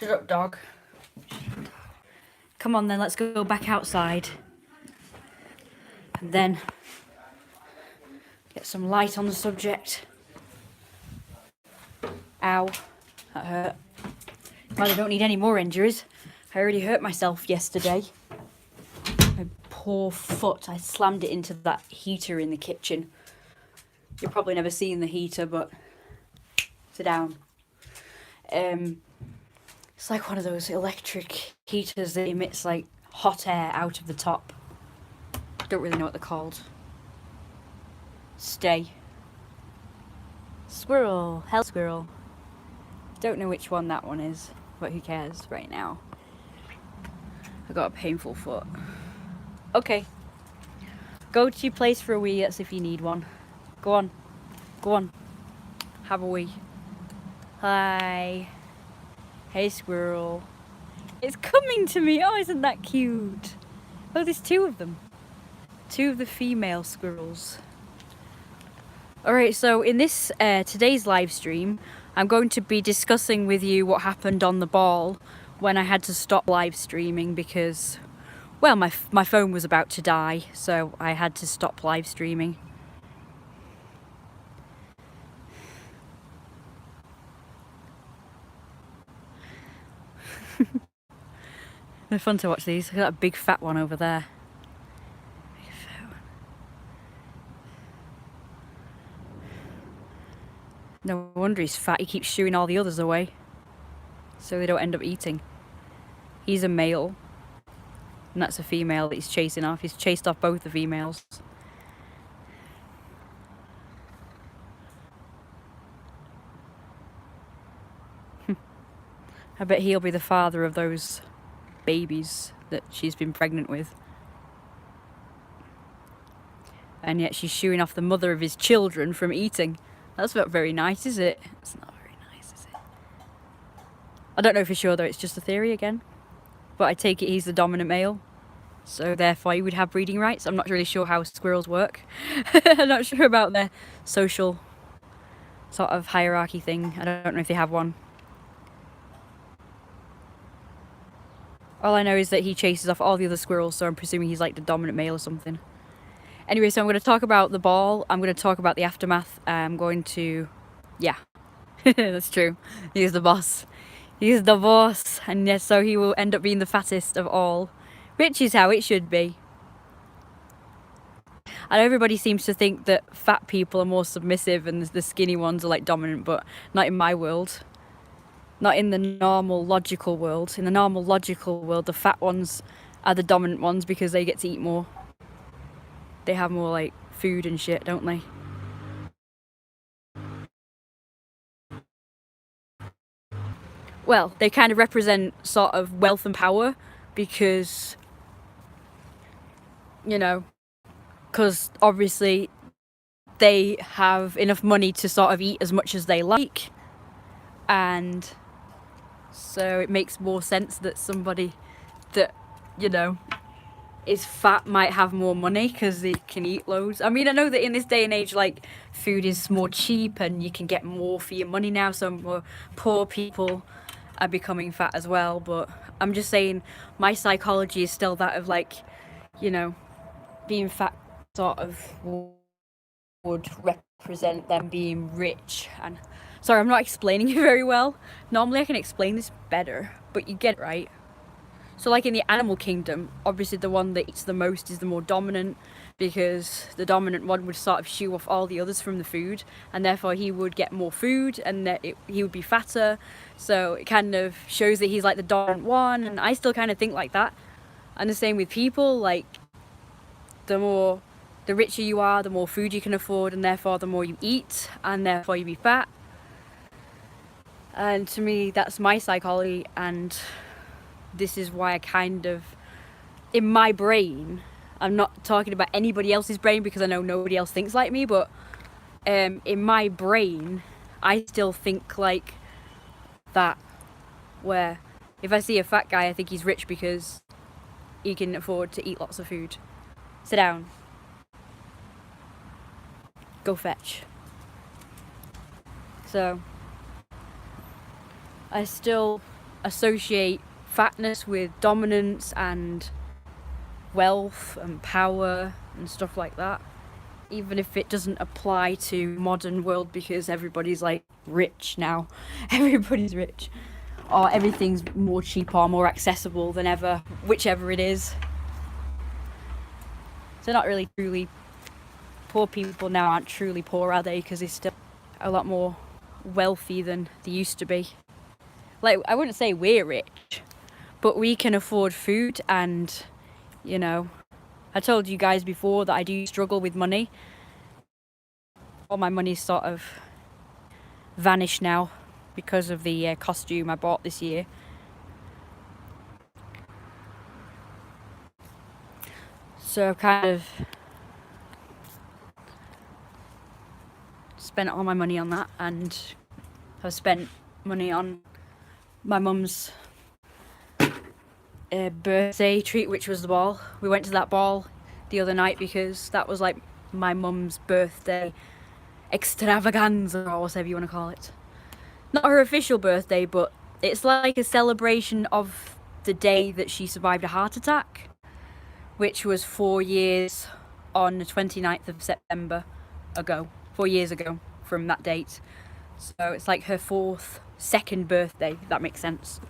Shut up, dog. Come on then, let's go back outside. And then get some light on the subject. Ow, that hurt. Glad I don't need any more injuries. I already hurt myself yesterday. My poor foot, I slammed it into that heater in the kitchen. You've probably never seen the heater, but sit down. It's like one of those electric heaters that emits like hot air out of the top. Don't really know what they're called. Stay. Squirrel. Hell squirrel. Don't know which one that one is, but who cares right now. I got a painful foot. Okay. Go to your place for a wee, that's if you need one. Go on. Go on. Have a wee. Hi. Hey, squirrel. It's coming to me. Oh, isn't that cute? Oh, there's two of them. Two of the female squirrels. Alright, so in this today's live stream, I'm going to be discussing with you what happened on the ball when I had to stop live streaming because, well, my phone was about to die, so I had to stop live streaming. They're fun to watch these. Look at that big fat one over there. Big fat one. No wonder he's fat. He keeps shooing all the others away so they don't end up eating. He's a male and that's a female that he's chasing off. He's chased off both the females. I bet he'll be the father of those babies that she's been pregnant with. And yet she's shooing off the mother of his children from eating. That's not very nice, is it? It's not very nice, is it? I don't know for sure though, it's just a theory again. But I take it he's the dominant male. So therefore he would have breeding rights. I'm not really sure how squirrels work. I'm not sure about their social sort of hierarchy thing. I don't know if they have one. All I know is that he chases off all the other squirrels, so I'm presuming he's like the dominant male or something. Anyway, so I'm going to talk about the ball. I'm going to talk about the aftermath. I'm going to... Yeah. That's true. He's the boss. He's the boss. And yes, so he will end up being the fattest of all. Which is how it should be. I know everybody seems to think that fat people are more submissive and the skinny ones are like dominant, but not in my world. Not in the normal logical world. In the normal logical world, the fat ones are the dominant ones because they get to eat more. They have more like food and shit, don't they? Well, they kind of represent sort of wealth and power because, you know, because obviously they have enough money to sort of eat as much as they like, and so it makes more sense that somebody that, you know, is fat might have more money because they can eat loads. I mean, I know that in this day and age, like, food is more cheap and you can get more for your money now, so more poor people are becoming fat as well, but I'm just saying my psychology is still that of, like, you know, being fat sort of would represent them being rich. And sorry, I'm not explaining it very well. Normally I can explain this better, but you get it right. So like in the animal kingdom, obviously the one that eats the most is the more dominant, because the dominant one would sort of shoo off all the others from the food, and therefore he would get more food and that he would be fatter. So it kind of shows that he's like the dominant one, and I still kind of think like that. And the same with people, like the richer you are, the more food you can afford, and therefore the more you eat, and therefore you be fat. And to me, that's my psychology, and this is why I kind of, in my brain, I'm not talking about anybody else's brain because I know nobody else thinks like me, but in my brain, I still think like that, where if I see a fat guy, I think he's rich because he can afford to eat lots of food. Sit down. Go fetch. So I still associate fatness with dominance and wealth and power and stuff like that, even if it doesn't apply to modern world, because everybody's like rich now. Everybody's rich, or everything's more cheap or more accessible than ever, whichever it is. So not really truly poor people now aren't truly poor, are they? Because they're still a lot more wealthy than they used to be. Like, I wouldn't say we're rich, but we can afford food, and you know, I told you guys before that I do struggle with money. All my money's sort of vanished now because of the costume I bought this year. So I've kind of spent all my money on that, and I've spent money on my mum's birthday treat, which was the ball. We went to that ball the other night because that was like my mum's birthday extravaganza, or whatever you want to call it. Not her official birthday, but it's like a celebration of the day that she survived a heart attack, which was 4 years on the 29th of September ago. 4 years ago from that date. So it's like her second birthday, if that makes sense.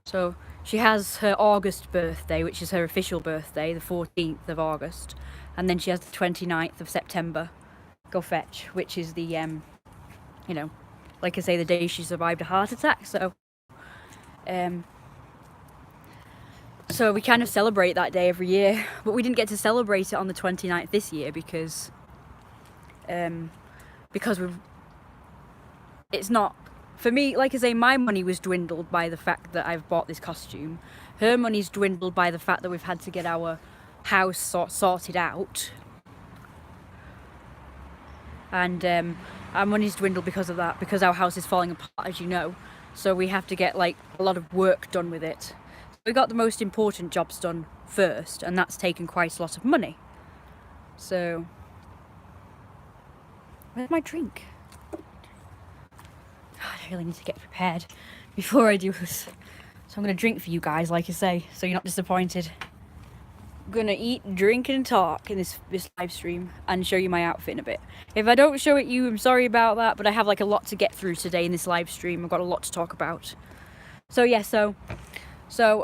So she has her August birthday, which is her official birthday, the 14th of August. And then she has the 29th of September, go fetch, which is the, you know, like I say, the day she survived a heart attack. So, so we kind of celebrate that day every year. But we didn't get to celebrate it on the 29th this year because it's not, for me, like I say, my money was dwindled by the fact that I've bought this costume. Her money's dwindled by the fact that we've had to get our house sorted out. And our money's dwindled because of that, because our house is falling apart, as you know. So we have to get like a lot of work done with it. So we got the most important jobs done first, and that's taken quite a lot of money. So, where's my drink? I really need to get prepared before I do this. So I'm going to drink for you guys, like I say, so you're not disappointed. I'm going to eat, drink and talk in this live stream and show you my outfit in a bit. If I don't show it you, I'm sorry about that, but I have like a lot to get through today in this live stream. I've got a lot to talk about. So yeah, so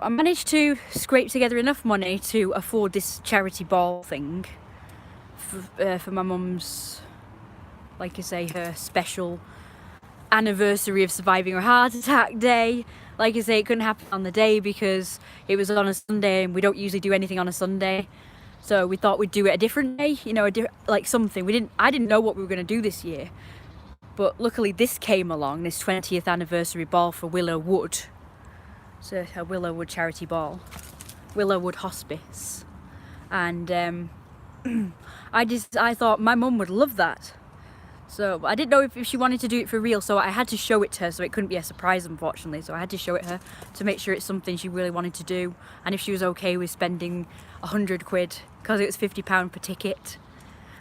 I managed to scrape together enough money to afford this charity ball thing for my mum's, like I say, her special anniversary of surviving her heart attack day. Like I say, it couldn't happen on the day because it was on a Sunday, and we don't usually do anything on a Sunday. So we thought we'd do it a different day, you know, like something. I didn't know what we were going to do this year. But luckily this came along, this 20th anniversary ball for Willow Wood. So a Willow Wood charity ball. Willow Wood Hospice. And I thought my mum would love that. So I didn't know if she wanted to do it for real, so I had to show it to her, so it couldn't be a surprise, unfortunately. So I had to show it her to make sure it's something she really wanted to do, and if she was okay with spending 100 quid, because it was £50 per ticket.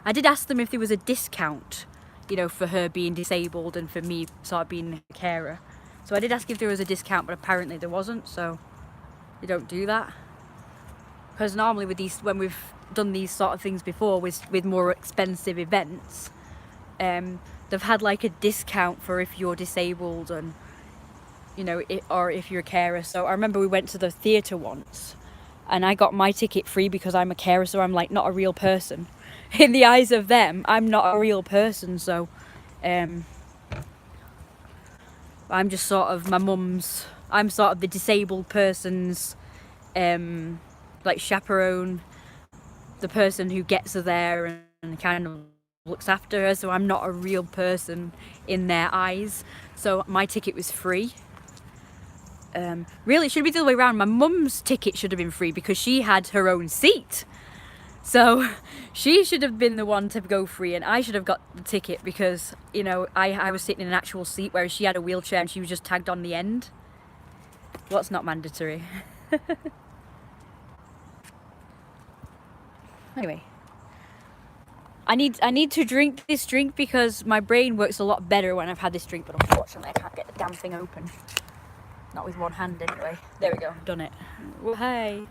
I did ask them if there was a discount, you know, for her being disabled and for me sort of being a carer. So I did ask if there was a discount, but apparently there wasn't, so they don't do that. Because normally with these, when we've done these sort of things before with more expensive events, they've had like a discount for if you're disabled and, you know, or if you're a carer. So I remember we went to the theatre once and I got my ticket free because I'm a carer, so I'm like not a real person. In the eyes of them, I'm not a real person, so I'm just sort of I'm sort of the disabled person's like chaperone, the person who gets her there and kind of looks after her, so I'm not a real person in their eyes. So my ticket was free. Really, it should be the other way around. My mum's ticket should have been free because she had her own seat. So she should have been the one to go free, and I should have got the ticket because, you know, I was sitting in an actual seat, whereas she had a wheelchair and she was just tagged on the end. Well, it's not mandatory. Anyway, I need to drink this drink because my brain works a lot better when I've had this drink, but unfortunately I can't get the damn thing open. Not with one hand anyway. There we go, done it. Well, hey,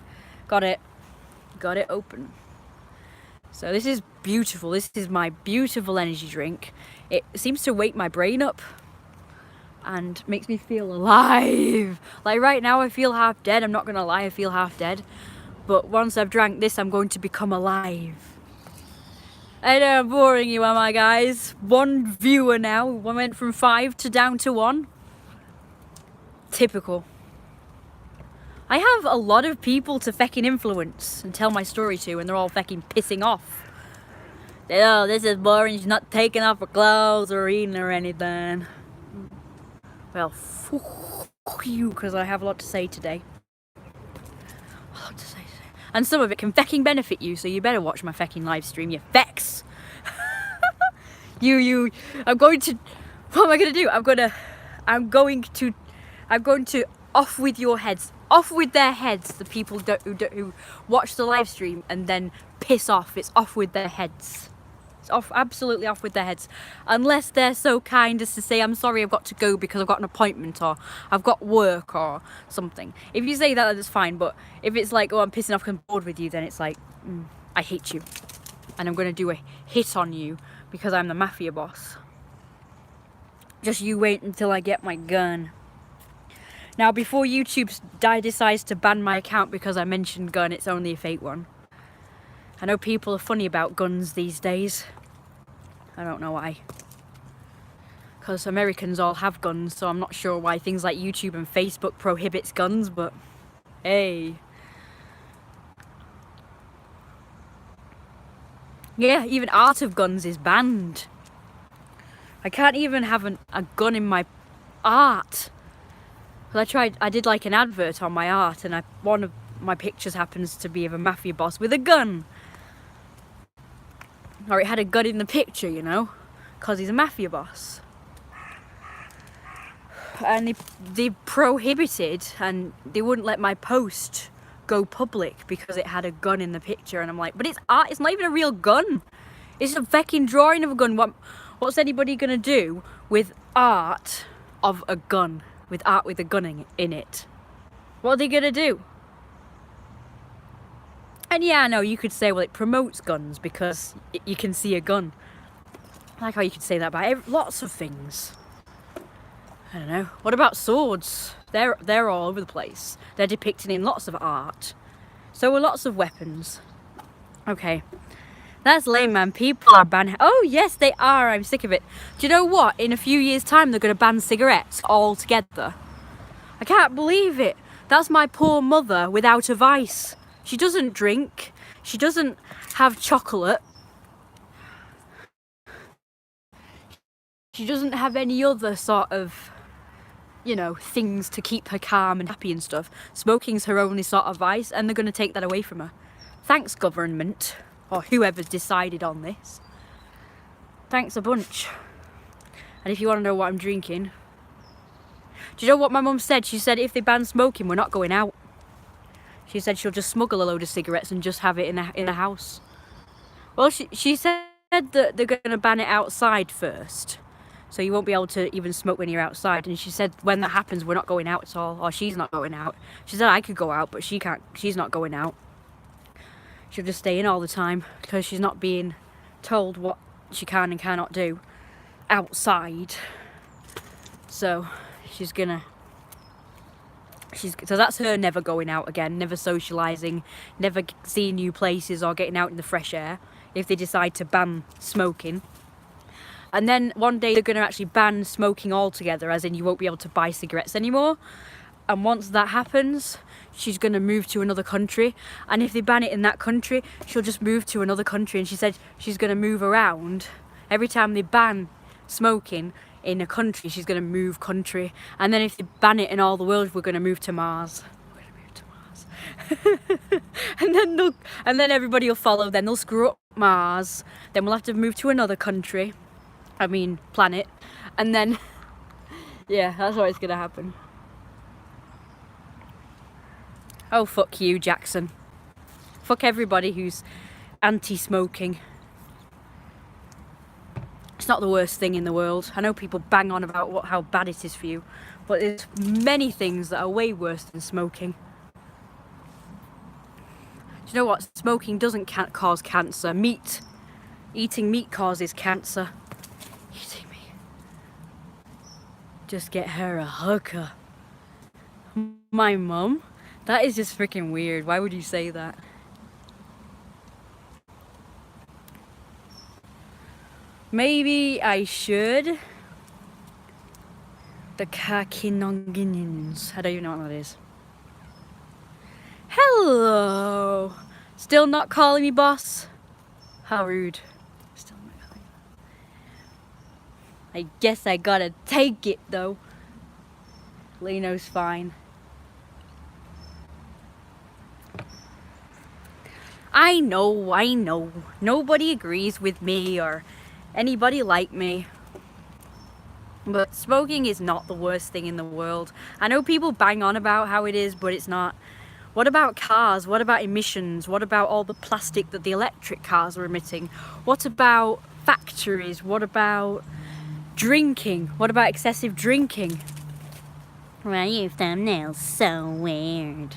got it open. So this is beautiful. This is my beautiful energy drink. It seems to wake my brain up and makes me feel alive. Like right now I feel half dead. I'm not gonna lie, I feel half dead. But once I've drank this, I'm going to become alive. I know I'm boring you, am I, guys? 1 viewer now. We went from 5 to down to 1. Typical. I have a lot of people to fecking influence and tell my story to, and they're all fecking pissing off. Oh, this is boring, she's not taking off her clothes or eating or anything. Well, fuck you, because I have a lot to say today. And some of it can fecking benefit you, so you better watch my fecking live stream, you fecks. I'm going to, what am I going to do? I'm going to off with your heads. Off with their heads, the people who watch the live stream and then piss off. It's off with their heads. It's off, absolutely off with their heads. Unless they're so kind as to say, I'm sorry, I've got to go because I've got an appointment or I've got work or something. If you say that, that's fine. But if it's like, oh, I'm pissing off because I'm bored with you, then it's like, I hate you. And I'm going to do a hit on you because I'm the mafia boss. Just you wait until I get my gun. Now, before YouTube decides to ban my account because I mentioned gun, it's only a fake one. I know people are funny about guns these days. I don't know why. Because Americans all have guns, so I'm not sure why things like YouTube and Facebook prohibits guns, but hey. Yeah, even Art of Guns is banned. I can't even have a gun in my art. I did like an advert on my art, and one of my pictures happens to be of a mafia boss with a gun. Or it had a gun in the picture, you know, because he's a mafia boss. And they prohibited, and they wouldn't let my post go public because it had a gun in the picture. And I'm like, but it's art, it's not even a real gun. It's a fucking drawing of a gun. What's anybody gonna do with art of a gun? With art with a gun in it? What are they gonna do? And yeah, I know you could say, well, it promotes guns because you can see a gun. I like how you could say that about lots of things. I don't know. What about swords? They're all over the place. They're depicted in lots of art. So are lots of weapons. Okay. That's lame, man. People are banning. Oh, yes, they are. I'm sick of it. Do you know what? In a few years' time, they're going to ban cigarettes altogether. I can't believe it. That's my poor mother without a vice. She doesn't drink. She doesn't have chocolate. She doesn't have any other sort of, you know, things to keep her calm and happy and stuff. Smoking's her only sort of vice, and they're going to take that away from her. Thanks, government, or whoever's decided on this. Thanks a bunch. And if you want to know what I'm drinking, do you know what my mum said? She said if they ban smoking, we're not going out. She said she'll just smuggle a load of cigarettes and just have it in a house. Well, she said that they're going to ban it outside first. So you won't be able to even smoke when you're outside. And she said when that happens, we're not going out at all. Or she's not going out. She said I could go out, but she can't. She's not going out. She'll just stay in all the time because she's not being told what she can and cannot do outside. So she's gonna... So that's her never going out again, never socialising, never seeing new places or getting out in the fresh air if they decide to ban smoking. And then one day they're going to actually ban smoking altogether, as in you won't be able to buy cigarettes anymore. And once that happens, she's going to move to another country. And if they ban it in that country, she'll just move to another country. And she said she's going to move around. Every time they ban smoking in a country, she's going to move country. And then if they ban it in all the world, we're going to move to Mars. We're going to move to Mars. and then everybody will follow. Then they'll screw up Mars. Then we'll have to move to another country. I mean, planet. And then, yeah, that's what's going to happen. Oh, fuck you, Jackson. Fuck everybody who's anti-smoking. It's not the worst thing in the world. I know people bang on about how bad it is for you, But there's many things that are way worse than smoking. Do you know what? Smoking doesn't cause cancer. Eating meat causes cancer. Eating meat. Just get her a hooker. My mum? That is just freaking weird. Why would you say that? Maybe I should. The Kakinonginins. I don't even know what that is. Hello! Still not calling me boss? How rude. Still not calling me. I guess I gotta take it though. Leno's fine. I know. Nobody agrees with me or anybody like me. But smoking is not the worst thing in the world. I know people bang on about how it is, but it's not. What about cars? What about emissions? What about all the plastic that the electric cars are emitting? What about factories? What about drinking? What about excessive drinking? Why are your thumbnails so weird?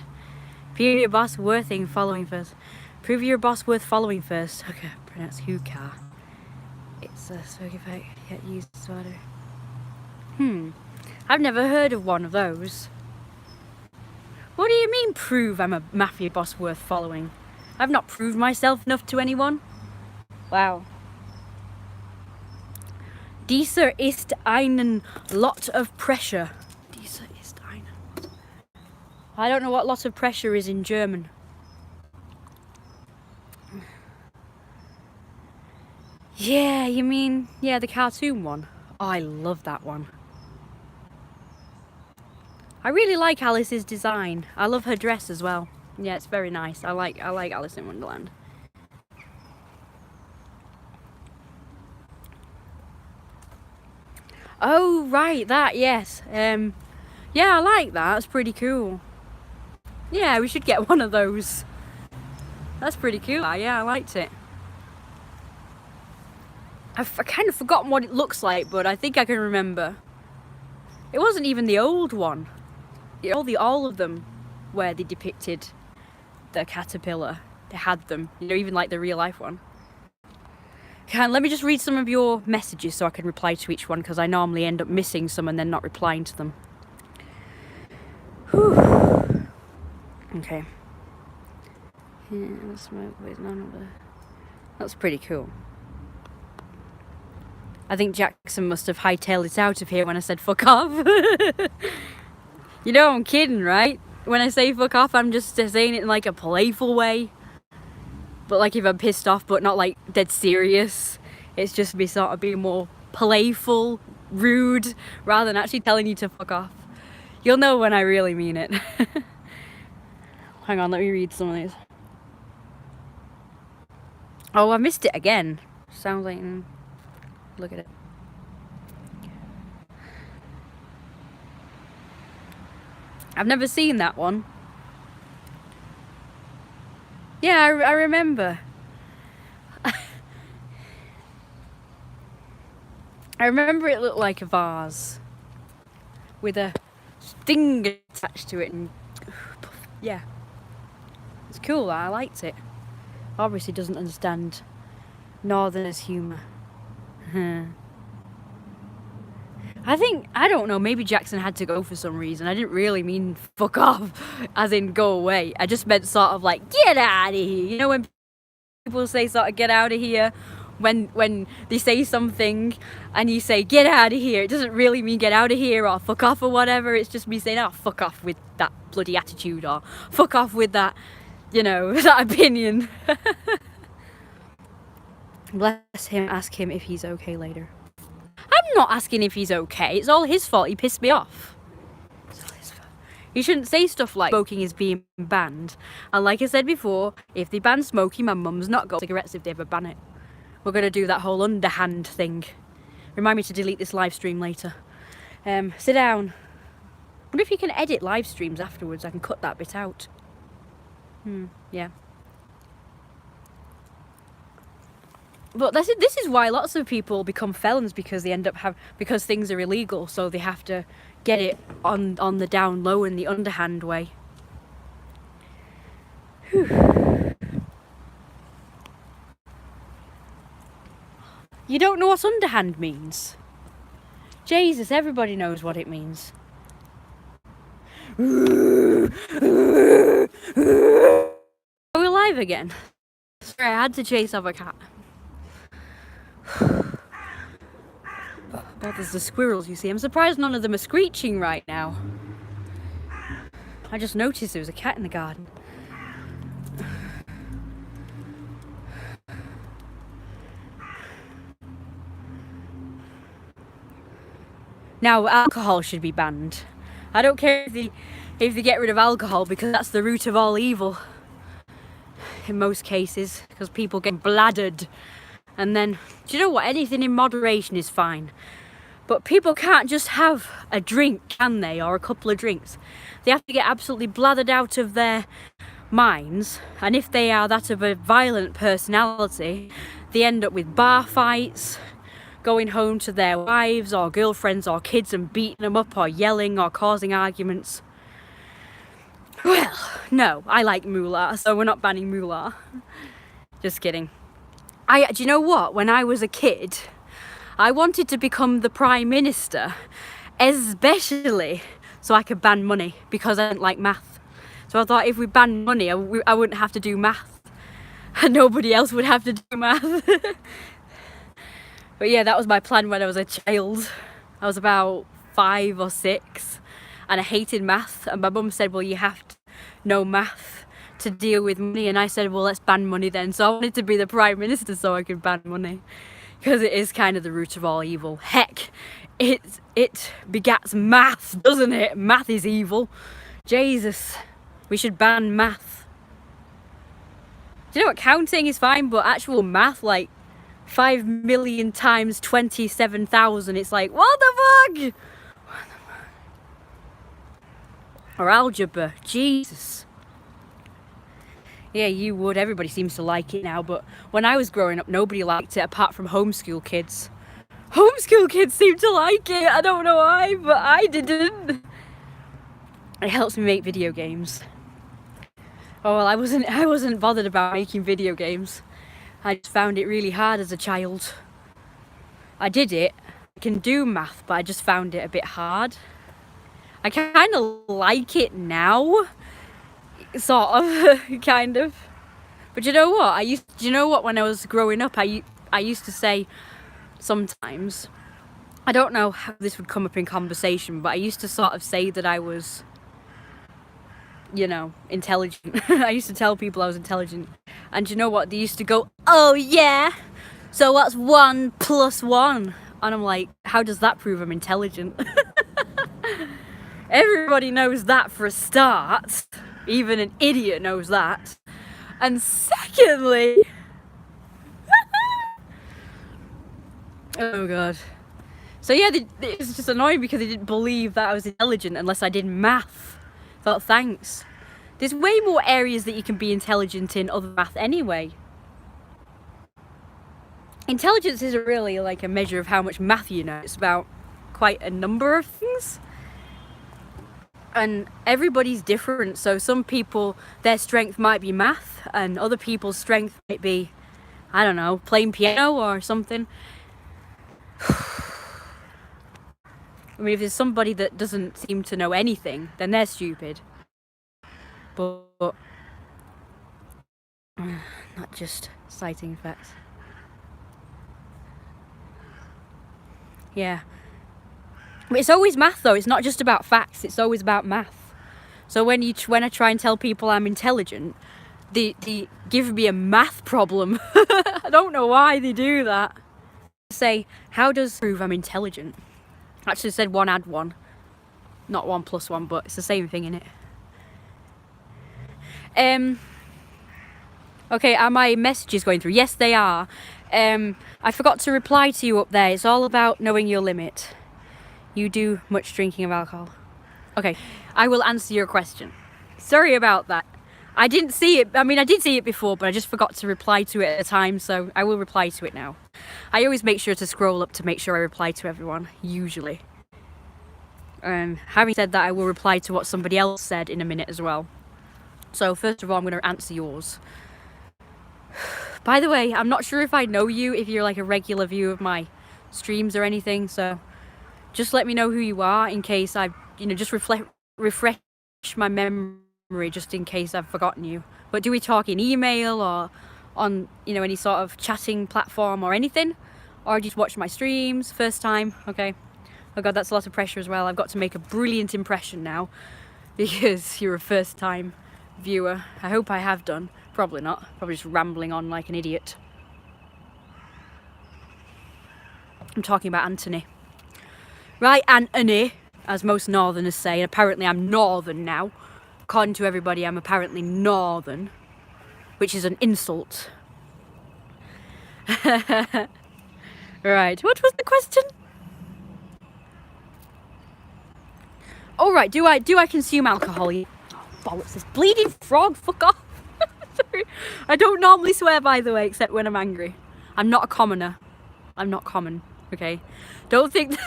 Prove your boss worth following first. Prove your boss worth following first. Okay, pronounce hookah. It's a smoke effect. Get used to water. I've never heard of one of those. What do you mean prove I'm a mafia boss worth following? I've not proved myself enough to anyone. Wow. Dieser ist einen lot of pressure. Dieser ist einen. I don't know what lot of pressure is in German. Yeah, you mean, yeah, the cartoon one. Oh, I love that one. I really like Alice's design. I love her dress as well. Yeah, it's very nice. I like Alice in Wonderland. Oh, right, that, yes. Yeah, I like that. It's pretty cool. Yeah, we should get one of those. That's pretty cool. Yeah, I liked it. I've kind of forgotten what it looks like, but I think I can remember. It wasn't even the old one. All of them where they depicted the caterpillar. They had them, you know, even like the real life one. Let me just read some of your messages so I can reply to each one, because I normally end up missing some and then not replying to them. Whew. Okay. Yeah, smoke with none of the... That's pretty cool. I think Jackson must have hightailed it out of here when I said fuck off. You know I'm kidding, right? When I say fuck off, I'm just saying it in like a playful way. But like if I'm pissed off, but not like dead serious. It's just me sort of being more playful, rude, rather than actually telling you to fuck off. You'll know when I really mean it. Hang on, let me read some of these. Oh, I missed it again. Sounds like... Look at it. I've never seen that one. Yeah, I remember. I remember it looked like a vase with a thing attached to it, and yeah, it's cool. I liked it. Obviously doesn't understand Northerners' humour. I don't know, maybe Jackson had to go for some reason. I didn't really mean fuck off, as in go away. I just meant sort of like, get out of here. You know when people say sort of get out of here? When they say something and you say get out of here, it doesn't really mean get out of here or fuck off or whatever. It's just me saying, oh, fuck off with that bloody attitude, or fuck off with that, you know, that opinion. Bless him, ask him if he's okay later. I'm not asking if he's okay. It's all his fault. He pissed me off. It's all his fault. You shouldn't say stuff like smoking is being banned. And like I said before, if they ban smoking, my mum's not got cigarettes if they ever ban it. We're going to do that whole underhand thing. Remind me to delete this live stream later. Sit down. I wonder if you can edit live streams afterwards. I can cut that bit out. Yeah. But this is why lots of people become felons, because they end up because things are illegal, so they have to, get it on the down low in the underhand way. Whew. You don't know what underhand means? Jesus, everybody knows what it means. Are we live again? Sorry, I had to chase off a cat. God, there's the squirrels, you see. I'm surprised none of them are screeching right now. I just noticed there was a cat in the garden. Now, alcohol should be banned. I don't care if they get rid of alcohol, because that's the root of all evil. In most cases, because people get bladdered. And then, do you know what? Anything in moderation is fine. But people can't just have a drink, can they? Or a couple of drinks. They have to get absolutely blathered out of their minds. And if they are that of a violent personality, they end up with bar fights, going home to their wives or girlfriends or kids and beating them up or yelling or causing arguments. Well, no, I like moolah, so we're not banning moolah. Just kidding. Do you know what? When I was a kid, I wanted to become the Prime Minister, especially so I could ban money, because I didn't like math. So I thought if we banned money, I wouldn't have to do math. And nobody else would have to do math. But yeah, that was my plan when I was a child. I was about 5 or 6 and I hated math. And my mum said, well, you have to know math to deal with money. And I said, well, let's ban money then. So I wanted to be the Prime Minister so I could ban money. Because it is kind of the root of all evil. Heck, it begats math, doesn't it? Math is evil. Jesus, we should ban math. Do you know what? Counting is fine, but actual math, like 5 million times 27,000, it's like, what the fuck? Or algebra, Jesus. Yeah, you would. Everybody seems to like it now, but when I was growing up, nobody liked it apart from homeschool kids. Homeschool kids seem to like it. I don't know why, but I didn't. It helps me make video games. Oh well, I wasn't bothered about making video games. I just found it really hard as a child. I did it. I can do math, but I just found it a bit hard. I kind of like it now. Sort of, kind of. But you know what? You know what? When I was growing up, I used to say sometimes, I don't know how this would come up in conversation, but I used to sort of say that I was, you know, intelligent. I used to tell people I was intelligent. And you know what? They used to go, oh yeah, so what's 1 + 1? And I'm like, how does that prove I'm intelligent? Everybody knows that for a start. Even an idiot knows that. And secondly, oh god. So yeah, it was just annoying because they didn't believe that I was intelligent unless I did math. Well, thanks. There's way more areas that you can be intelligent in other than math anyway. Intelligence isn't really like a measure of how much math you know. It's about quite a number of things. And everybody's different. So some people, their strength might be math, and other people's strength might be, I don't know, playing piano or something. I mean, if there's somebody that doesn't seem to know anything, then they're stupid. But not just citing facts. Yeah. But it's always math though, it's not just about facts, it's always about math. So when I try and tell people I'm intelligent, they give me a math problem. I don't know why they do that. Say, how does it prove I'm intelligent? Actually said 1 add 1. Not 1 + 1, but it's the same thing, innit? Okay, are my messages going through? Yes, they are. I forgot to reply to you up there. It's all about knowing your limit. You do much drinking of alcohol. Okay, I will answer your question. Sorry about that. I didn't see it. I mean, I did see it before, but I just forgot to reply to it at the time, so I will reply to it now. I always make sure to scroll up to make sure I reply to everyone, usually. Having said that, I will reply to what somebody else said in a minute as well. So first of all, I'm going to answer yours. By the way, I'm not sure if I know you, if you're like a regular viewer of my streams or anything, so just let me know who you are in case I, just refresh my memory just in case I've forgotten you. But do we talk in email or on, any sort of chatting platform or anything? Or just watch my streams first time? Okay. Oh god, that's a lot of pressure as well. I've got to make a brilliant impression now because you're a first time viewer. I hope I have done. Probably not. Probably just rambling on like an idiot. I'm talking about Anthony. Right, Anthony, as most northerners say, and apparently I'm northern now. According to everybody, I'm apparently northern, which is an insult. Right, what was the question? All right, do I consume alcohol? Oh, bollocks, this bleeding frog, fuck off. Sorry. I don't normally swear, by the way, except when I'm angry. I'm not a commoner. I'm not common, okay? Don't think that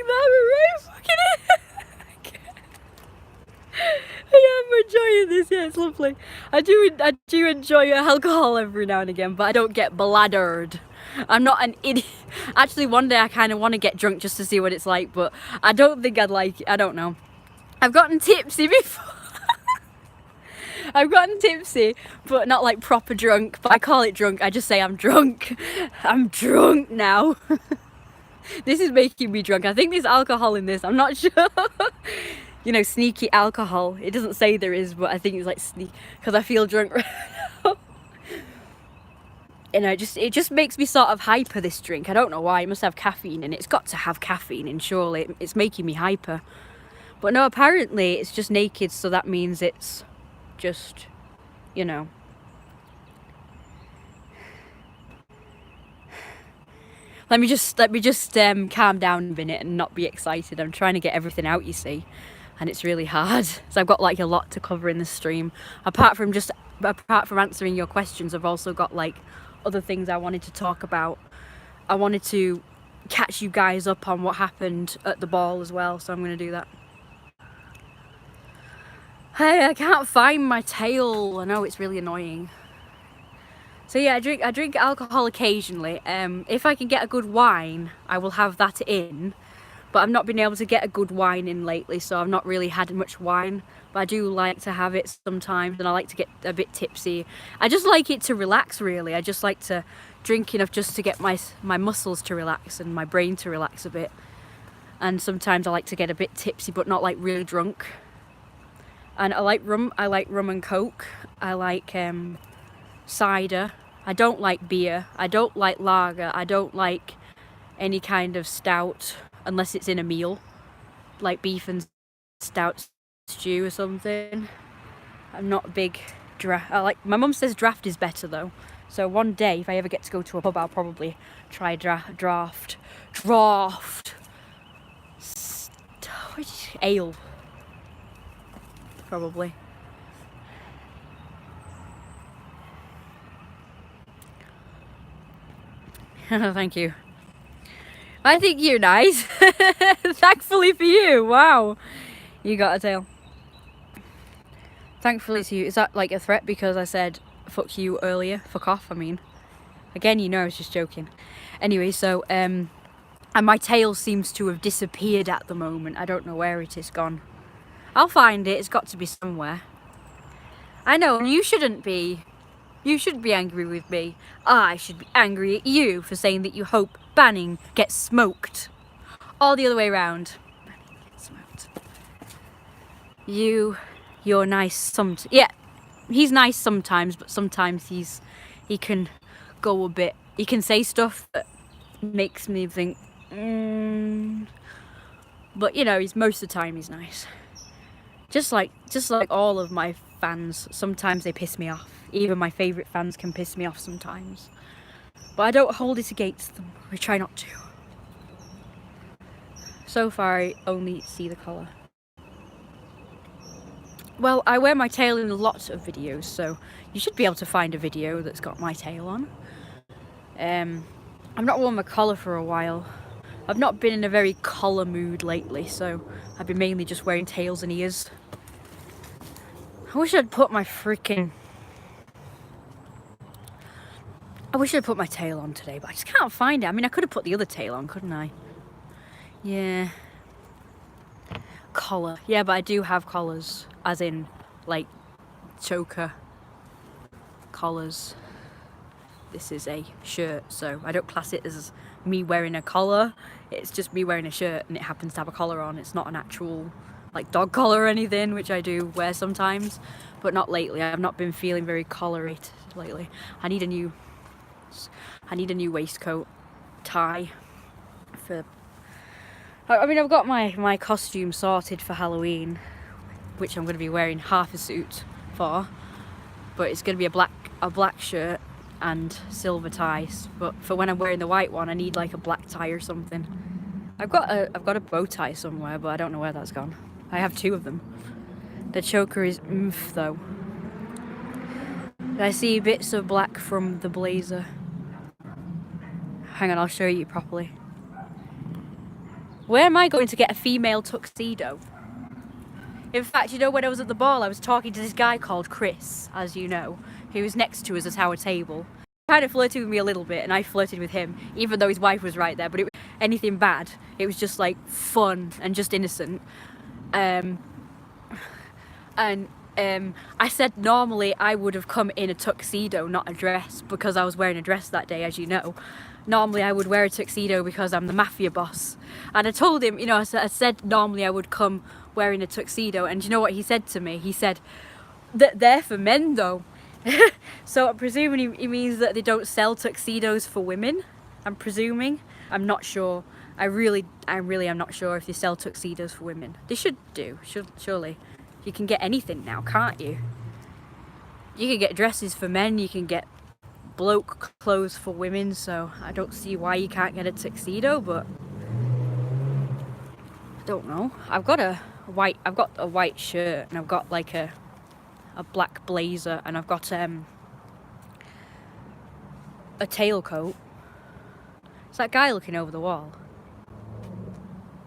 I'm a right fucking I am enjoying this, yeah, it's lovely. I do enjoy alcohol every now and again, but I don't get bladdered. I'm not an idiot. Actually, one day I kind of want to get drunk just to see what it's like, but I don't think I'd like it. I don't know. I've gotten tipsy before. I've gotten tipsy, but not like proper drunk. But I call it drunk. I just say I'm drunk. I'm drunk now. This is making me drunk. I think there's alcohol in this. I'm not sure. Sneaky alcohol. It doesn't say there is, but I think it's like sneak because I feel drunk right now. It just makes me sort of hyper, this drink. I don't know why. It must have caffeine in it. It's got to have caffeine in, surely. It's making me hyper. But no, apparently it's just naked, so that means it's just, Let me just calm down a minute and not be excited. I'm trying to get everything out, you see, and it's really hard. So I've got like a lot to cover in this stream. Apart from answering your questions, I've also got like other things I wanted to talk about. I wanted to catch you guys up on what happened at the ball as well, so I'm going to do that. Hey, I can't find my tail. I know, it's really annoying. So yeah, I drink alcohol occasionally. If I can get a good wine, I will have that in. But I've not been able to get a good wine in lately, so I've not really had much wine. But I do like to have it sometimes, and I like to get a bit tipsy. I just like it to relax, really. I just like to drink enough just to get my muscles to relax and my brain to relax a bit. And sometimes I like to get a bit tipsy, but not like really drunk. And I like rum and coke. I like cider. I don't like beer. I don't like lager. I don't like any kind of stout unless it's in a meal, like beef and stout stew or something. I'm not a big draft. My mum says draft is better though. So one day, if I ever get to go to a pub, I'll probably try draft. Ale. Probably. Thank you. I think you're nice. Thankfully for you. Wow. You got a tail. Thankfully to you. Is that like a threat because I said fuck you earlier? Fuck off, I mean. Again, I was just joking. Anyway, so, and my tail seems to have disappeared at the moment. I don't know where it is gone. I'll find it. It's got to be somewhere. I know, you shouldn't be. You shouldn't be angry with me. I should be angry at you for saying that you hope Banning gets smoked. Or the other way around. Banning gets smoked. You're nice yeah, he's nice sometimes, but sometimes he can go a bit. He can say stuff that makes me think, But he's most of the time he's nice. Just like all of my fans, sometimes they piss me off. Even my favourite fans can piss me off sometimes. But I don't hold it against them. I try not to. So far, I only see the collar. Well, I wear my tail in a lot of videos, so you should be able to find a video that's got my tail on. I've not worn my collar for a while. I've not been in a very collar mood lately, so I've been mainly just wearing tails and ears. I wish I'd put my tail on today, but I just can't find it. I mean, I could have put the other tail on, couldn't I? Yeah. Collar. Yeah, but I do have collars, as in, like, choker collars. This is a shirt, so I don't class it as me wearing a collar. It's just me wearing a shirt and it happens to have a collar on. It's not an actual like dog collar or anything, which I do wear sometimes, but not lately. I've not been feeling very collary lately. I need a new waistcoat tie for. I mean, I've got my costume sorted for Halloween, which I'm going to be wearing half a suit for, but it's going to be a black shirt and silver ties. But for when I'm wearing the white one, I need like a black tie or something. I've got a bow tie somewhere, but I don't know where that's gone. I have two of them. The choker is oomph though. I see bits of black from the blazer. Hang on, I'll show you properly. Where am I going to get a female tuxedo? In fact, you know, when I was at the ball, I was talking to this guy called Chris, as you know, who was next to us at our table. He kind of flirted with me a little bit, and I flirted with him, even though his wife was right there. But it was anything bad. It was just like fun and just innocent. I said normally I would have come in a tuxedo, not a dress, because I was wearing a dress that day, as you know. Normally I would wear a tuxedo because I'm the mafia boss. And I told him, you know, I said normally I would come wearing a tuxedo, and you know what he said to me? He said, they're for men though. So I'm presuming he means that they don't sell tuxedos for women. I'm presuming. I'm not sure. I really am not sure if they sell tuxedos for women. They should do, surely. You can get anything now, can't you? You can get dresses for men, you can get bloke clothes for women, so I don't see why you can't get a tuxedo, but I don't know. I've got a white shirt, and I've got like a black blazer, and I've got a tailcoat. It's that guy looking over the wall.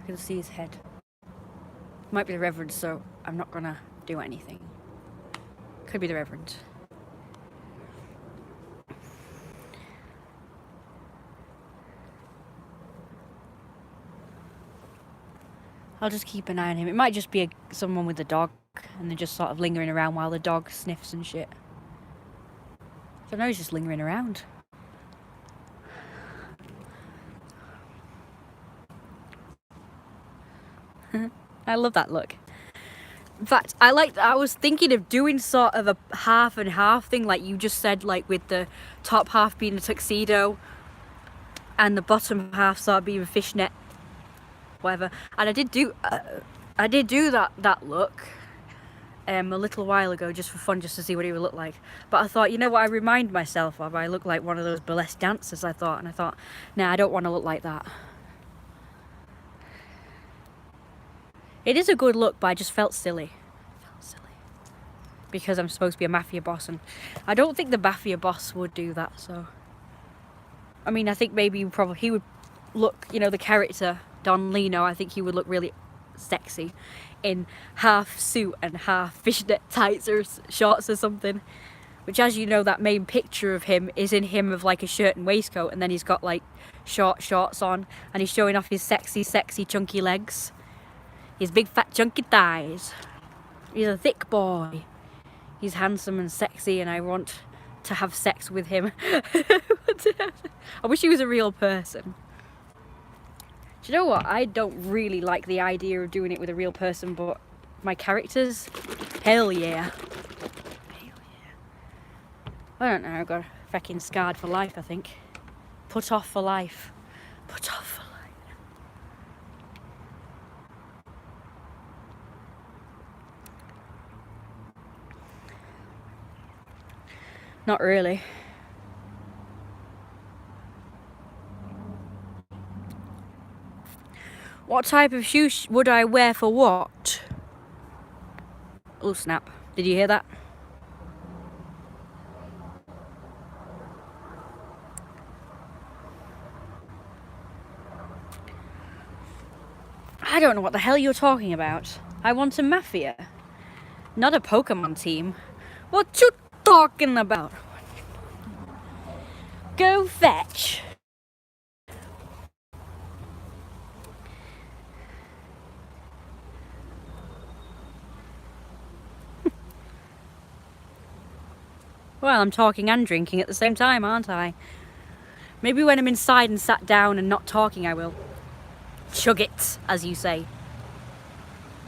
I can see his head. Might be the Reverend, so I'm not gonna do anything. Could be the Reverend. I'll just keep an eye on him. It might just be someone with a dog, and they're just sort of lingering around while the dog sniffs and shit. I don't know, he's just lingering around. I love that look. In fact, I was thinking of doing sort of a half and half thing, like you just said, like with the top half being a tuxedo and the bottom half sort of being fishnet, whatever. And I did do that look a little while ago, just for fun, just to see what it would look like. But I thought, you know what I remind myself of? I look like one of those burlesque dancers, I thought, nah, I don't want to look like that. It is a good look, but I just felt silly. Because I'm supposed to be a mafia boss, and I don't think the mafia boss would do that, so. I mean, I think maybe he would look, you know, the character, Don Lino, I think he would look really sexy in half suit and half fishnet tights or shorts or something. Which, as you know, that main picture of him is in him of like a shirt and waistcoat, and then he's got like short shorts on, and he's showing off his sexy chunky legs. His big fat chunky thighs. He's a thick boy. He's handsome and sexy, and I want to have sex with him. I wish he was a real person. Do you know what? I don't really like the idea of doing it with a real person, but my characters, hell yeah. Hell yeah. I don't know, I got fucking scarred for life, I think. Put off for life. Put off for life. Not really. What type of shoes would I wear for what? Oh snap. Did you hear that? I don't know what the hell you're talking about. I want a mafia, not a Pokemon team. What you talking about? Go fetch. Well, I'm talking and drinking at the same time, aren't I? Maybe when I'm inside and sat down and not talking, I will. Chug it, as you say.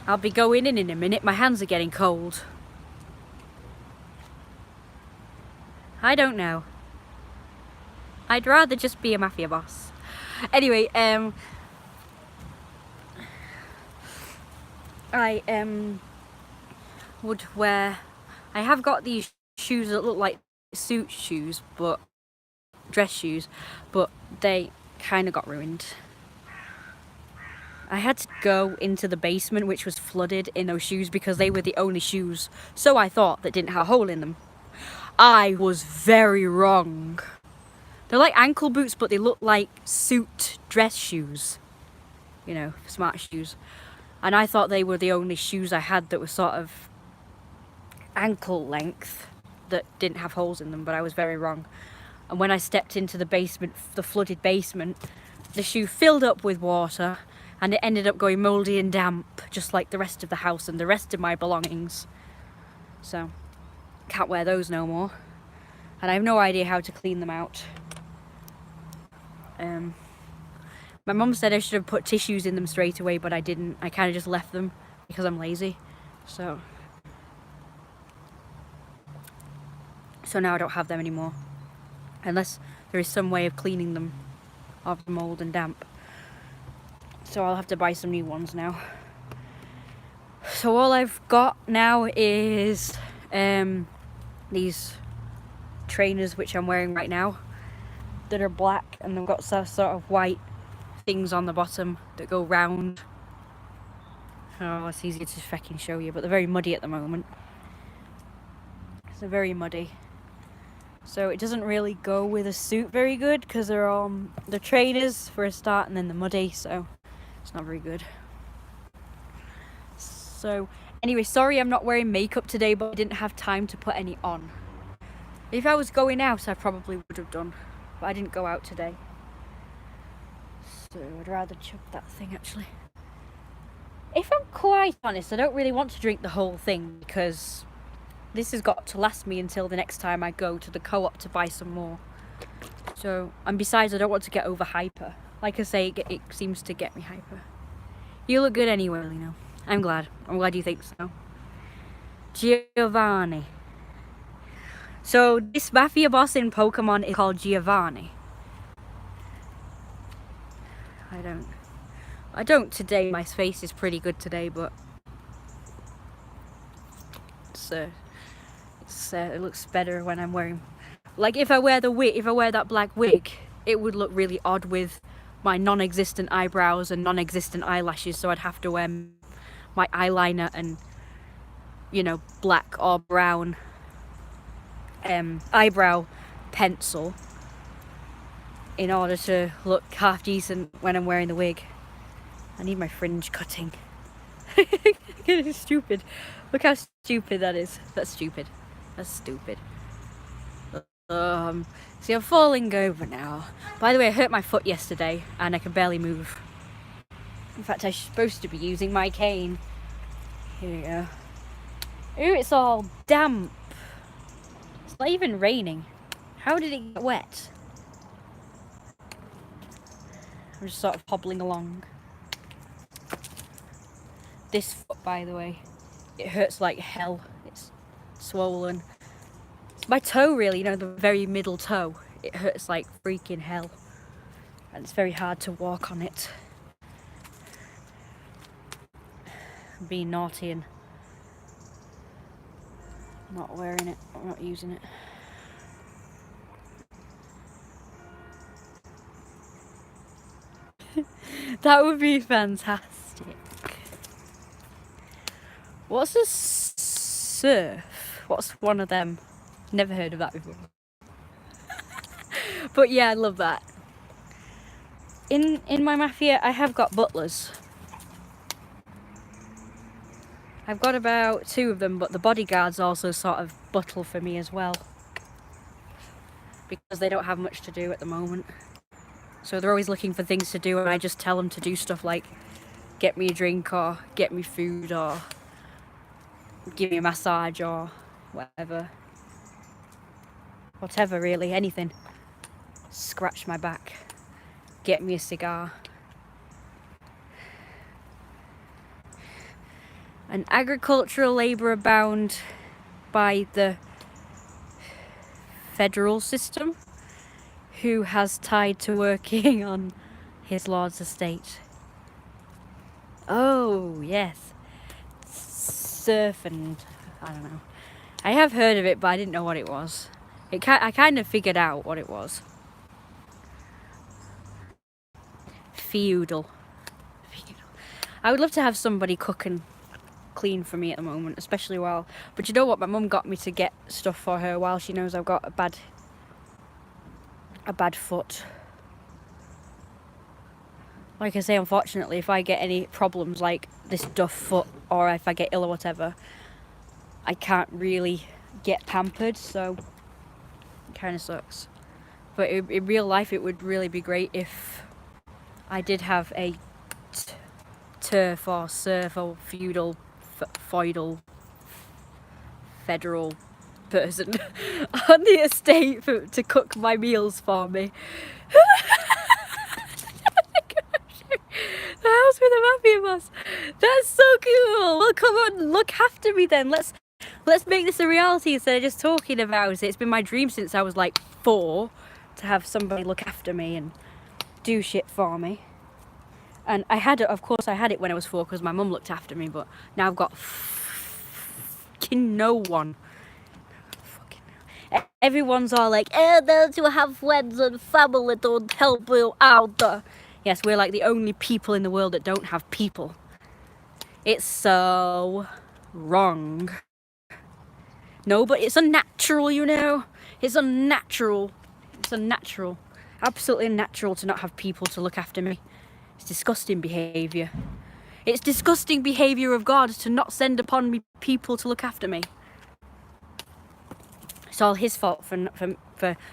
I'll be going in a minute. My hands are getting cold. I don't know. I'd rather just be a mafia boss. Anyway, I would wear. I have got these shoes that look like suit shoes, but dress shoes, but they kind of got ruined. I had to go into the basement, which was flooded, in those shoes because they were the only shoes, so I thought, that didn't have a hole in them. I was very wrong. They're like ankle boots, but they look like suit dress shoes. You know, smart shoes. And I thought they were the only shoes I had that were sort of ankle length that didn't have holes in them, but I was very wrong. And when I stepped into the basement, the flooded basement, the shoe filled up with water and it ended up going mouldy and damp, just like the rest of the house and the rest of my belongings. So, can't wear those no more. And I have no idea how to clean them out. My mum said I should have put tissues in them straight away, but I didn't. I kind of just left them because I'm lazy. So now I don't have them anymore. Unless there is some way of cleaning them of mold and damp. So I'll have to buy some new ones now. So all I've got now is these trainers which I'm wearing right now that are black, and they've got sort of white things on the bottom that go round. Oh, it's easier to fucking show you, but they're very muddy at the moment. They're very muddy. So it doesn't really go with a suit very good because they're the trainers for a start, and then the muddy, so it's not very good. So anyway, sorry I'm not wearing makeup today, but I didn't have time to put any on. If I was going out, I probably would have done, but I didn't go out today. So I'd rather chug that thing actually. If I'm quite honest, I don't really want to drink the whole thing because this has got to last me until the next time I go to the co-op to buy some more. So, and besides, I don't want to get over hyper. Like I say, it seems to get me hyper. You look good anyway, Lino. I'm glad you think so. Giovanni. So this mafia boss in Pokemon is called Giovanni. I don't today. My face is pretty good today, but it looks better when I'm wearing. Like if I wear that black wig, it would look really odd with my non-existent eyebrows and non-existent eyelashes. So I'd have to wear my eyeliner and, you know, black or brown eyebrow pencil in order to look half decent when I'm wearing the wig. I need my fringe cutting. It's stupid. Look how stupid that is. That's stupid. See, I'm falling over now. By the way, I hurt my foot yesterday and I can barely move. In fact, I'm supposed to be using my cane. Here we go. Ooh, it's all damp. It's not even raining. How did it get wet? I'm just sort of hobbling along. This foot, by the way, it hurts like hell. It's swollen. It's my toe, really, you know, the very middle toe. It hurts like freaking hell. And it's very hard to walk on it. I'm being naughty and not wearing it, I'm not using it. That would be fantastic. What's a surf? What's one of them? Never heard of that before. But yeah, I love that. In my mafia, I have got butlers. I've got about 2 of them, but the bodyguards also sort of buttle for me as well, because they don't have much to do at the moment. So they're always looking for things to do, and I just tell them to do stuff like get me a drink or get me food or give me a massage or whatever. Whatever, really, anything. Scratch my back, get me a cigar. An agricultural labourer bound by the federal system, who has tied to working on his lord's estate. Oh, yes. Surf and... I don't know. I have heard of it, but I didn't know what it was. I kind of figured out what it was. Feudal. I would love to have somebody cook and clean for me at the moment, especially while... But you know what? My mum got me to get stuff for her while she knows I've got a bad foot. Like I say, unfortunately, if I get any problems like this duff foot, or if I get ill or whatever, I can't really get pampered, so it kind of sucks. But in real life, it would really be great if I did have a turf or serf or feudal, federal person on the estate to cook my meals for me. The house with a mafia boss. That's so cool. Well, come on, look after me then. Let's make this a reality instead of just talking about it. It's been my dream since I was like 4 to have somebody look after me and do shit for me. And I had it when I was 4 because my mum looked after me, but now I've got fucking no one. Everyone's all like, don't you have friends and family to help you out? Yes, we're like the only people in the world that don't have people. It's so wrong. No, but it's unnatural, you know? It's unnatural. It's unnatural. Absolutely unnatural to not have people to look after me. It's disgusting behaviour. It's disgusting behaviour of God to not send upon me people to look after me. It's all his fault for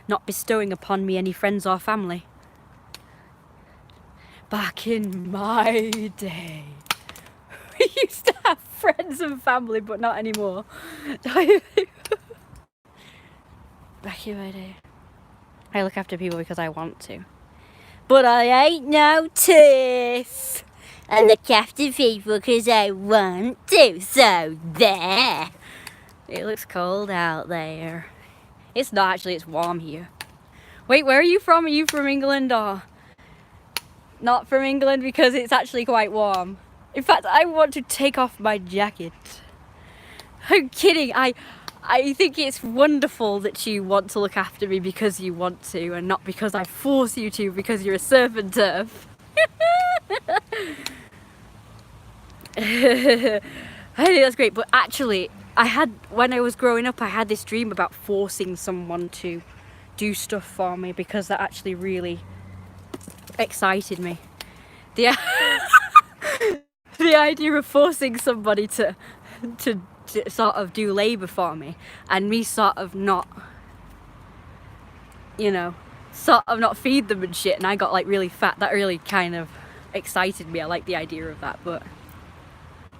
not bestowing upon me any friends or family. Back in my day, we used to have friends and family, but not anymore. Back in my day. I look after people because I want to. But I ain't no tiff. I look after people because I want to, so there. It looks cold out there. It's not actually, it's warm here. Wait, where are you from? Are you from England or... Not from England, because it's actually quite warm. In fact, I want to take off my jacket. I'm kidding. I think it's wonderful that you want to look after me because you want to, and not because I force you to because you're a surf and turf. I think that's great, but actually, when I was growing up, I had this dream about forcing someone to do stuff for me, because that actually really excited me. The idea of forcing somebody to sort of do labour for me, and me sort of not feed them and shit, and I got like really fat. That really kind of excited me. I like the idea of that, but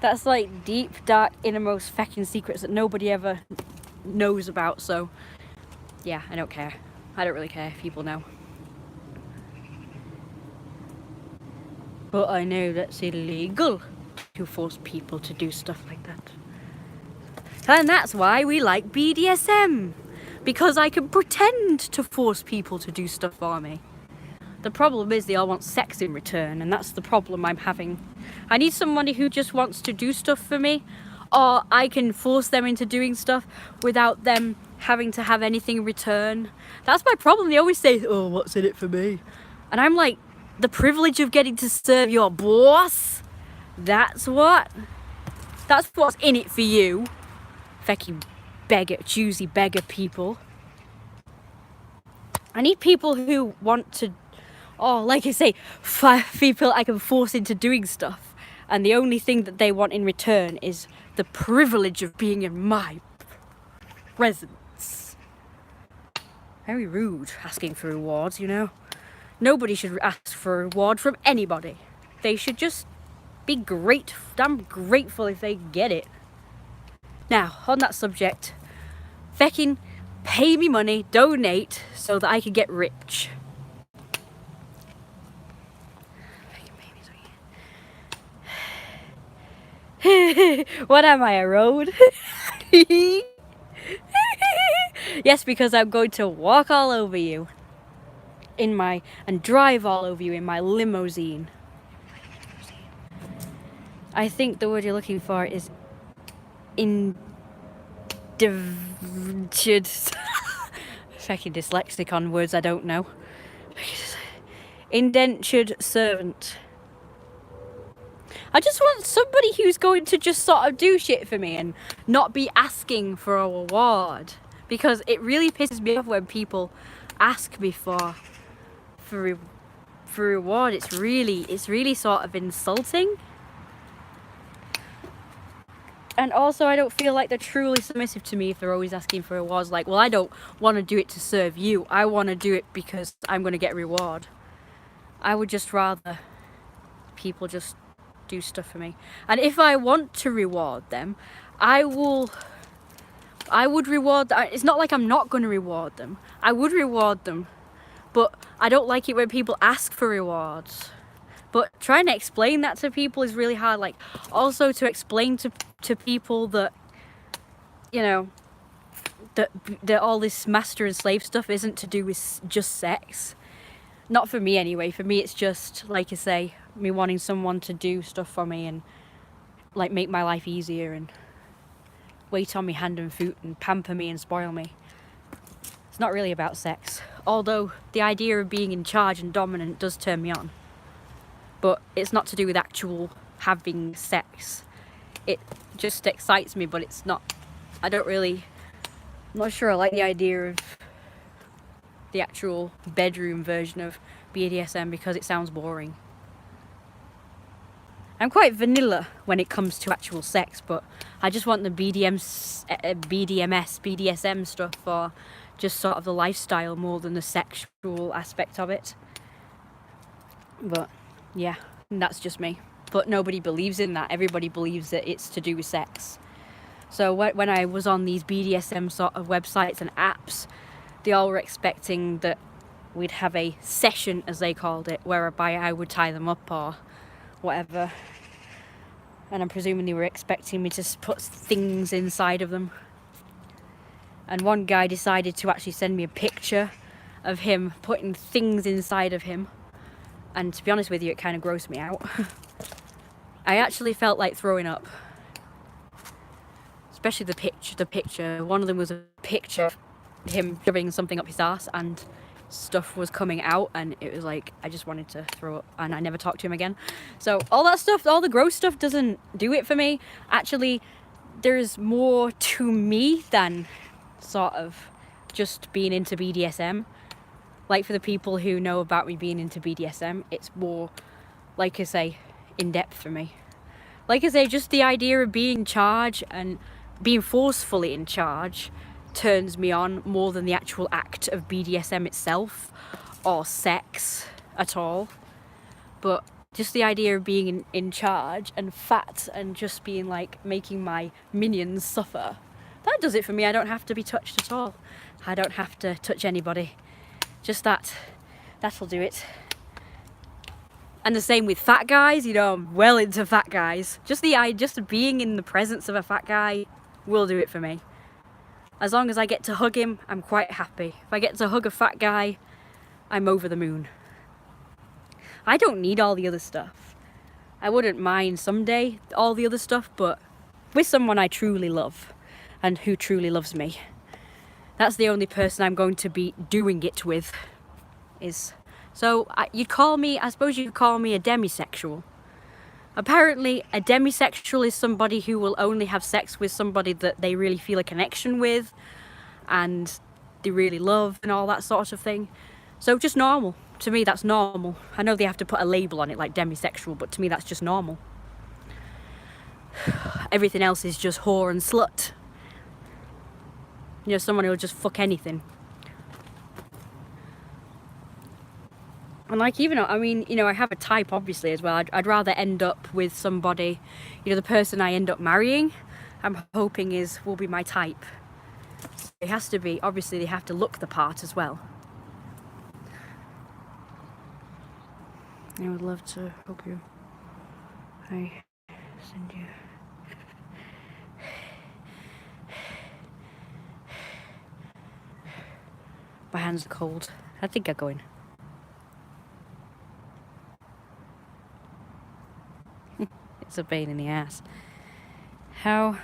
that's like deep, dark, innermost fucking secrets that nobody ever knows about, so yeah, I don't care. I don't really care if people know. But I know that's illegal to force people to do stuff like that. And that's why we like BDSM. Because I can pretend to force people to do stuff for me. The problem is they all want sex in return, and that's the problem I'm having. I need somebody who just wants to do stuff for me, or I can force them into doing stuff without them having to have anything in return. That's my problem. They always say, oh, what's in it for me? And I'm like, the privilege of getting to serve your boss? That's what's in it for you. Fucking choosy beggar people. I need people who want to, like I say, people I can force into doing stuff. And the only thing that they want in return is the privilege of being in my presence. Very rude asking for rewards, you know. Nobody should ask for a reward from anybody. They should just be damn grateful if they get it. Now, on that subject, feckin' pay me money, donate, so that I can get rich. What am I, a road? Yes, because I'm going to walk all over you and drive all over you in my limousine. I think the word you're looking for is indentured. Fucking dyslexic on words I don't know. Indentured servant. I just want somebody who's going to just sort of do shit for me and not be asking for a reward, because it really pisses me off when people ask me for reward. It's really sort of insulting. And also, I don't feel like they're truly submissive to me if they're always asking for rewards. Like, well, I don't want to do it to serve you. I want to do it because I'm going to get a reward. I would just rather people just do stuff for me. And if I want to reward them, I would reward them. It's not like I'm not going to reward them. I would reward them. But I don't like it when people ask for rewards. But trying to explain that to people is really hard. Like, also to explain to people that, you know, that all this master and slave stuff isn't to do with just sex. Not for me anyway. For me, it's just, like I say, me wanting someone to do stuff for me and, like, make my life easier and wait on me hand and foot and pamper me and spoil me. It's not really about sex. Although the idea of being in charge and dominant does turn me on. But it's not to do with actual having sex. It just excites me, but it's not, I'm not sure I like the idea of the actual bedroom version of BDSM because it sounds boring. I'm quite vanilla when it comes to actual sex, but I just want the BDSM stuff for just sort of the lifestyle more than the sexual aspect of it. But yeah, that's just me. But nobody believes in that. Everybody believes that it's to do with sex. So when I was on these BDSM sort of websites and apps, they all were expecting that we'd have a session, as they called it, whereby I would tie them up or whatever. And I'm presuming they were expecting me to put things inside of them. And one guy decided to actually send me a picture of him putting things inside of him. And to be honest with you, it kind of grossed me out. I actually felt like throwing up. Especially the picture. One of them was a picture of him shoving something up his ass and stuff was coming out, and it was like, I just wanted to throw up, and I never talked to him again. So all that stuff, all the gross stuff doesn't do it for me. Actually, there's more to me than sort of just being into BDSM. Like, for the people who know about me being into BDSM, it's more, like I say, in depth for me. Like I say, just the idea of being in charge and being forcefully in charge turns me on more than the actual act of BDSM itself or sex at all. But just the idea of being in charge and fat and just being like making my minions suffer, that does it for me. I don't have to be touched at all. I don't have to touch anybody. Just that'll do it. And the same with fat guys, you know, I'm well into fat guys. Just being in the presence of a fat guy will do it for me. As long as I get to hug him, I'm quite happy. If I get to hug a fat guy, I'm over the moon. I don't need all the other stuff. I wouldn't mind someday all the other stuff, but with someone I truly love and who truly loves me, that's the only person I'm going to be doing it with. So I suppose you could call me a demisexual. Apparently, a demisexual is somebody who will only have sex with somebody that they really feel a connection with and they really love and all that sort of thing. So just normal. To me, that's normal. I know they have to put a label on it like demisexual, but to me, that's just normal. Everything else is just whore and slut. You know, someone who'll just fuck anything. And like, even, I mean, you know, I have a type obviously as well. I'd rather end up with somebody, you know, the person I end up marrying, I'm hoping will be my type. It has to be, obviously they have to look the part as well. I would love to help you. I send you. My hands are cold. I think I'm going. It's a pain in the ass. How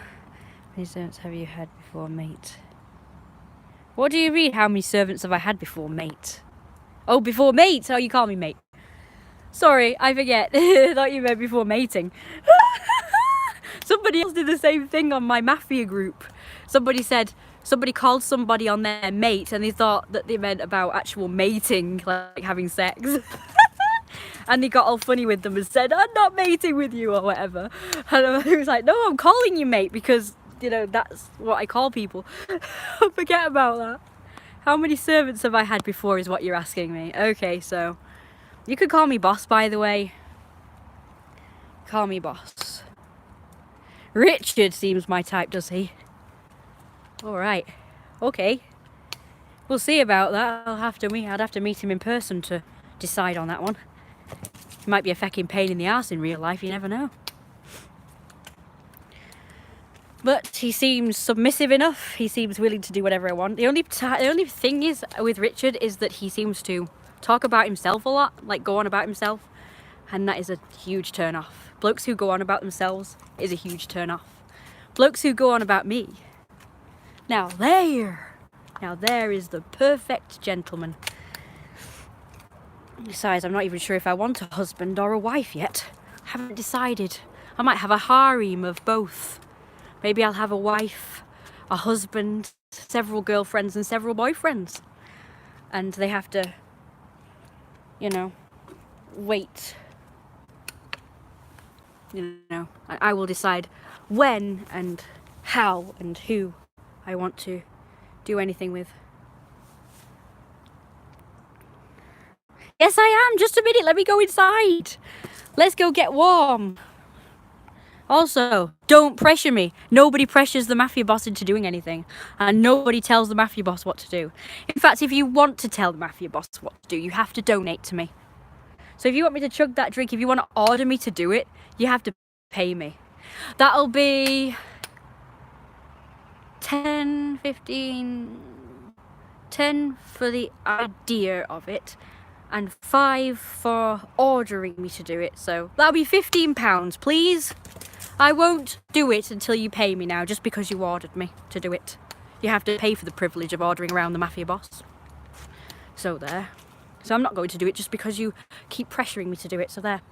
many servants have you had before, mate? What do you mean, how many servants have I had before, mate? Oh, before mate? Oh, you call me mate. Sorry, I forget. I thought you meant before mating. Somebody else did the same thing on my Mafia group. Somebody called somebody on their mate and they thought that they meant about actual mating, like having sex. And they got all funny with them and said, I'm not mating with you or whatever. And I was like, no, I'm calling you mate because, you know, that's what I call people. Forget about that. How many servants have I had before is what you're asking me. Okay, so you could call me boss, by the way. Call me boss. Richard seems my type, does he? Alright. Okay. We'll see about that. I'd have to meet him in person to decide on that one. He might be a fucking pain in the ass in real life, you never know. But he seems submissive enough. He seems willing to do whatever I want. The only thing is with Richard is that he seems to talk about himself a lot, like go on about himself, and that is a huge turn off. Blokes who go on about themselves is a huge turn off. Blokes who go on about me, now there is the perfect gentleman. Besides, I'm not even sure if I want a husband or a wife yet. I haven't decided. I might have a harem of both. Maybe I'll have a wife, a husband, several girlfriends and several boyfriends. And they have to, you know, wait. You know, I will decide when and how and who I want to do anything with. Yes, I am. Just a minute. Let me go inside. Let's go get warm. Also, don't pressure me. Nobody pressures the Mafia boss into doing anything. And nobody tells the Mafia boss what to do. In fact, if you want to tell the Mafia boss what to do, you have to donate to me. So if you want me to chug that drink, if you want to order me to do it, you have to pay me. That'll be 10, 15, 10 for the idea of it. And 5 for ordering me to do it. So that'll be £15, please. I won't do it until you pay me now, just because you ordered me to do it. You have to pay for the privilege of ordering around the Mafia boss. So there. So I'm not going to do it just because you keep pressuring me to do it. So there.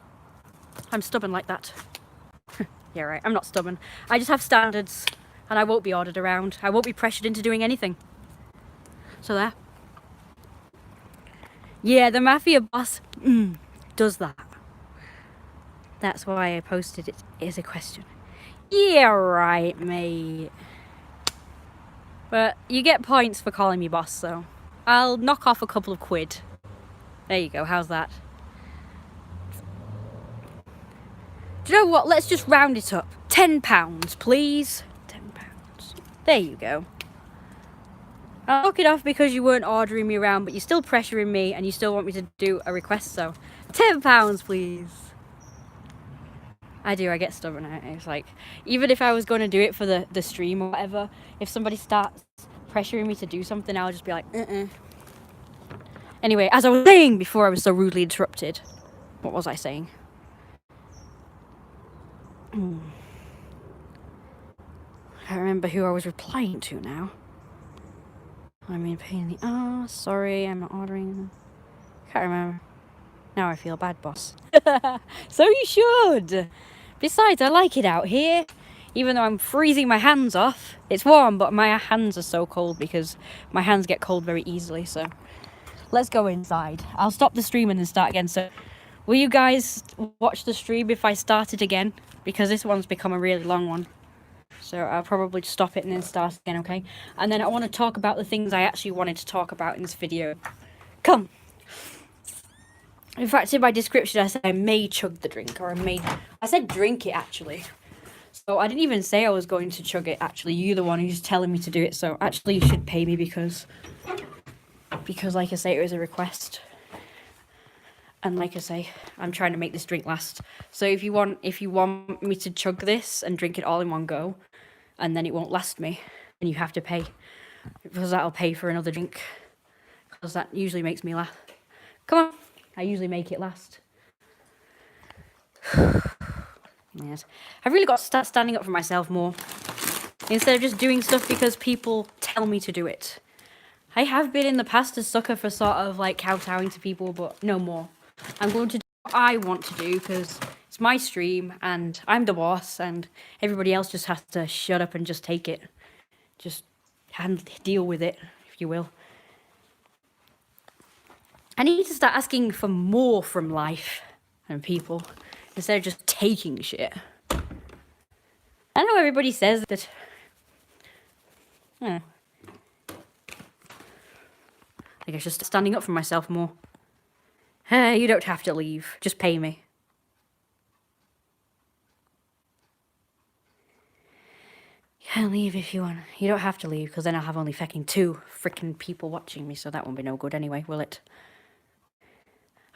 I'm stubborn like that. Yeah, right. I'm not stubborn. I just have standards and I won't be ordered around. I won't be pressured into doing anything. So there. Yeah, the Mafia boss does that. That's why I posted it as a question. Yeah, right, mate. But you get points for calling me boss, so I'll knock off a couple of quid. There you go, how's that? Do you know what? Let's just round it up. £10, please. £10. There you go. I'll knock it off because you weren't ordering me around, but you're still pressuring me and you still want me to do a request, so £10, please. I get stubborn. It's like, even if I was going to do it for the stream or whatever, if somebody starts pressuring me to do something, I'll just be like, Anyway, as I was saying before I was so rudely interrupted, what was I saying? I can't remember who I was replying to now. I mean, pain in the ass. Sorry, I'm not ordering. Can't remember. Now I feel bad, boss. So you should. Besides, I like it out here. Even though I'm freezing my hands off. It's warm, but my hands are so cold because my hands get cold very easily. So let's go inside. I'll stop the stream and then start again. So will you guys watch the stream if I start it again? Because this one's become a really long one. So I'll probably stop it and then start again, okay? And then I want to talk about the things I actually wanted to talk about in this video. Come! In fact, in my description I said I may chug the drink, or I said drink it, actually. So I didn't even say I was going to chug it, actually. You're the one who's telling me to do it, so actually you should pay me because like I say, it was a request. And like I say, I'm trying to make this drink last. So if you want me to chug this and drink it all in one go, and then it won't last me, then you have to pay. Because that'll pay for another drink. Because that usually makes me laugh. Come on. I usually make it last. Yes. I've really got to start standing up for myself more. Instead of just doing stuff because people tell me to do it. I have been in the past a sucker for sort of like kowtowing to people, but no more. I'm going to do what I want to do because it's my stream and I'm the boss and everybody else just has to shut up and just take it. Just deal with it, if you will. I need to start asking for more from life and people instead of just taking shit. I know everybody says that. I guess just standing up for myself more. Hey, you don't have to leave. Just pay me. You can leave if you want. You don't have to leave, because then I'll have only fucking 2 freaking people watching me, so that won't be no good anyway, will it?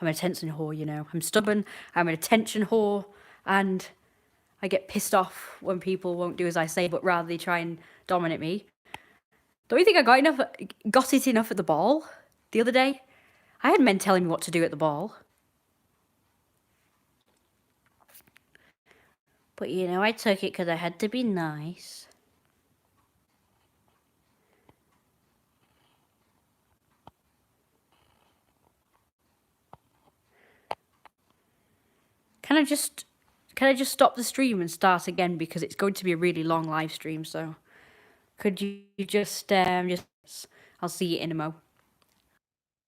I'm an attention whore, you know. I'm stubborn, I'm an attention whore, and I get pissed off when people won't do as I say, but rather they try and dominate me. Don't you think I got it enough at the ball the other day? I had men telling me what to do at the ball. But you know, I took it because I had to be nice. Can I just stop the stream and start again, because it's going to be a really long live stream, so could you just I'll see you in a mo.